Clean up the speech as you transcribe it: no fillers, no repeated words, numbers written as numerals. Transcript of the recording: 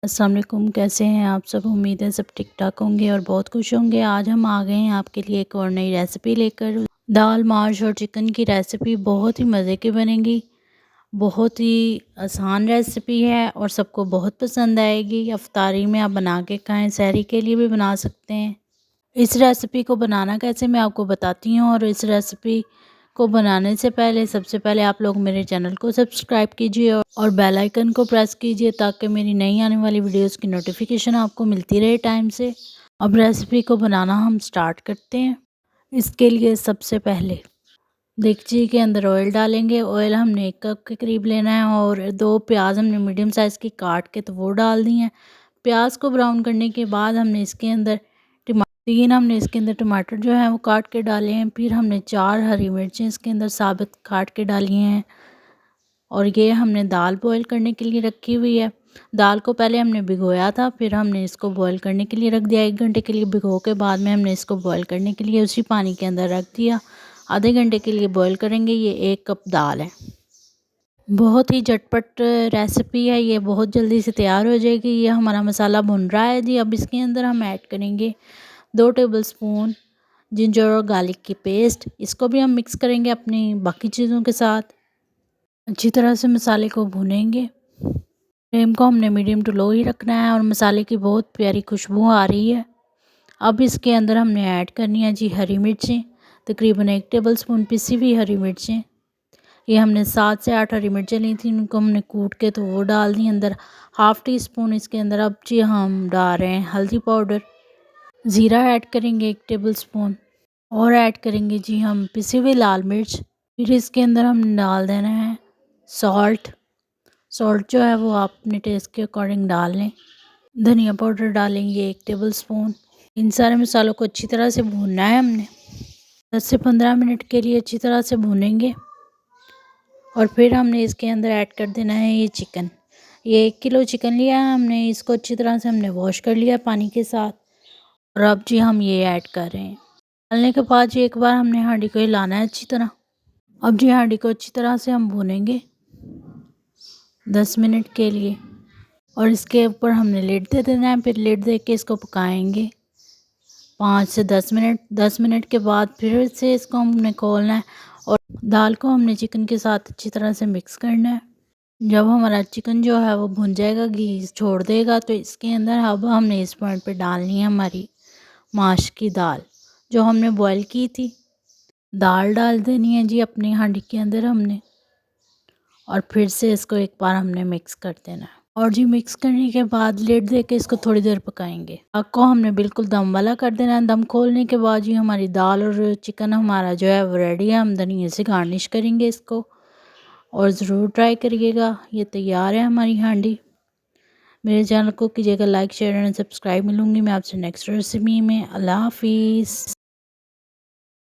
अस्सलाम वालेकुम, कैसे हैं आप सब। उम्मीद है सब ठीक ठाक होंगे और बहुत खुश होंगे। आज हम आ गए हैं आपके लिए एक और नई रेसिपी लेकर। दाल माश और चिकन की रेसिपी बहुत ही मज़े की बनेगी। बहुत ही आसान रेसिपी है और सबको बहुत पसंद आएगी। अफ्तारी में आप बना के खाएं, सहरी के लिए भी बना सकते हैं। इस रेसिपी को बनाना कैसे मैं आपको बताती हूँ। और इस रेसिपी को बनाने से पहले सबसे पहले आप लोग मेरे चैनल को सब्सक्राइब कीजिए और बेल आइकन को प्रेस कीजिए ताकि मेरी नई आने वाली वीडियोस की नोटिफिकेशन आपको मिलती रहे टाइम से। अब रेसिपी को बनाना हम स्टार्ट करते हैं। इसके लिए सबसे पहले देगची के अंदर ऑयल डालेंगे। ऑयल हमने 1 कप के करीब लेना है और 2 प्याज हमने मीडियम साइज़ की काट के तो वो डाल दी हैं। प्याज को ब्राउन करने के बाद हमने इसके अंदर 3 हमने इसके अंदर टमाटर जो है वो काट के डाले हैं। फिर हमने 4 हरी मिर्चें इसके अंदर साबित काट के डाली हैं। और ये हमने दाल बॉईल करने के लिए रखी हुई है। दाल को पहले हमने भिगोया था, फिर हमने इसको बॉईल करने के लिए रख दिया। 1 घंटे के लिए भिगो के बाद में हमने इसको बॉईल करने के लिए उसी पानी के अंदर रख दिया। आधे घंटे के लिए बॉईल करेंगे। ये 1 कप दाल है। बहुत ही झटपट रेसिपी है, ये बहुत जल्दी से तैयार हो जाएगी। ये हमारा मसाला भुन रहा है जी। अब इसके अंदर हम ऐड करेंगे 2 टेबलस्पून जिंजर और गार्लिक की पेस्ट। इसको भी हम मिक्स करेंगे अपनी बाकी चीज़ों के साथ। अच्छी तरह से मसाले को भूनेंगे। फ्लेम को हमने मीडियम टू लो ही रखना है और मसाले की बहुत प्यारी खुशबू आ रही है। अब इसके अंदर हमने ऐड करनी है जी हरी मिर्चें, तकरीबन 1 टेबलस्पून पिसी हुई हरी मिर्चें। ये हमने 7 से 8 हरी मिर्चें ली थी, उनको हमने कूट के तो वो डाल दी अंदर। हाफ़ टी स्पून इसके अंदर अब जी हम डाल रहे हैं हल्दी पाउडर। ज़ीरा ऐड करेंगे 1 टेबलस्पून और ऐड करेंगे जी हम पिसी हुई लाल मिर्च। फिर इसके अंदर हम डाल देना है सॉल्ट। सॉल्ट जो है वो आप अपने टेस्ट के अकॉर्डिंग डाल लें। धनिया पाउडर डालेंगे 1 टेबलस्पून। इन सारे मसालों को अच्छी तरह से भूनना है हमने। 10 से 15 मिनट के लिए अच्छी तरह से भूनेंगे। और फिर हमने इसके अंदर ऐड कर देना है ये चिकन। ये 1 किलो चिकन लिया है हमने, इसको अच्छी तरह से हमने वॉश कर लिया पानी के साथ। और अब जी हम ये ऐड कर रहे हैं। डालने के बाद जी एक बार हमने हांडी को हिलाना है अच्छी तरह। अब जी हांडी को अच्छी तरह से हम भूनेंगे 10 मिनट के लिए। और इसके ऊपर हमने लिड दे देना है। फिर लिड दे के इसको पकाएंगे 5 से 10 मिनट। 10 मिनट के बाद फिर से इसको हमने खोलना है और दाल को हमने चिकन के साथ अच्छी तरह से मिक्स करना है। जब हमारा चिकन जो है वो भुन जाएगा, घी छोड़ देगा, तो इसके अंदर अब हमने इस पॉइंट पे डालनी है हमारी माश की दाल जो हमने बॉईल की थी। दाल डाल देनी है जी अपनी हांडी के अंदर हमने। और फिर से इसको एक बार हमने मिक्स कर देना है। और जी मिक्स करने के बाद लिड दे के इसको थोड़ी देर पकाएंगे। आग को हमने बिल्कुल दम वाला कर देना है। दम खोलने के बाद जी हमारी दाल और चिकन हमारा जो है वो रेडी है। हम धनिया से गार्निश करेंगे इसको। और ज़रूर ट्राई करिएगा। ये तैयार है हमारी हांडी। मेरे चैनल को कीजिएगा लाइक, शेयर एंड सब्सक्राइब। मिलूँगी मैं आपसे नेक्स्ट रेसिपी में। अल्लाह हाफिज़।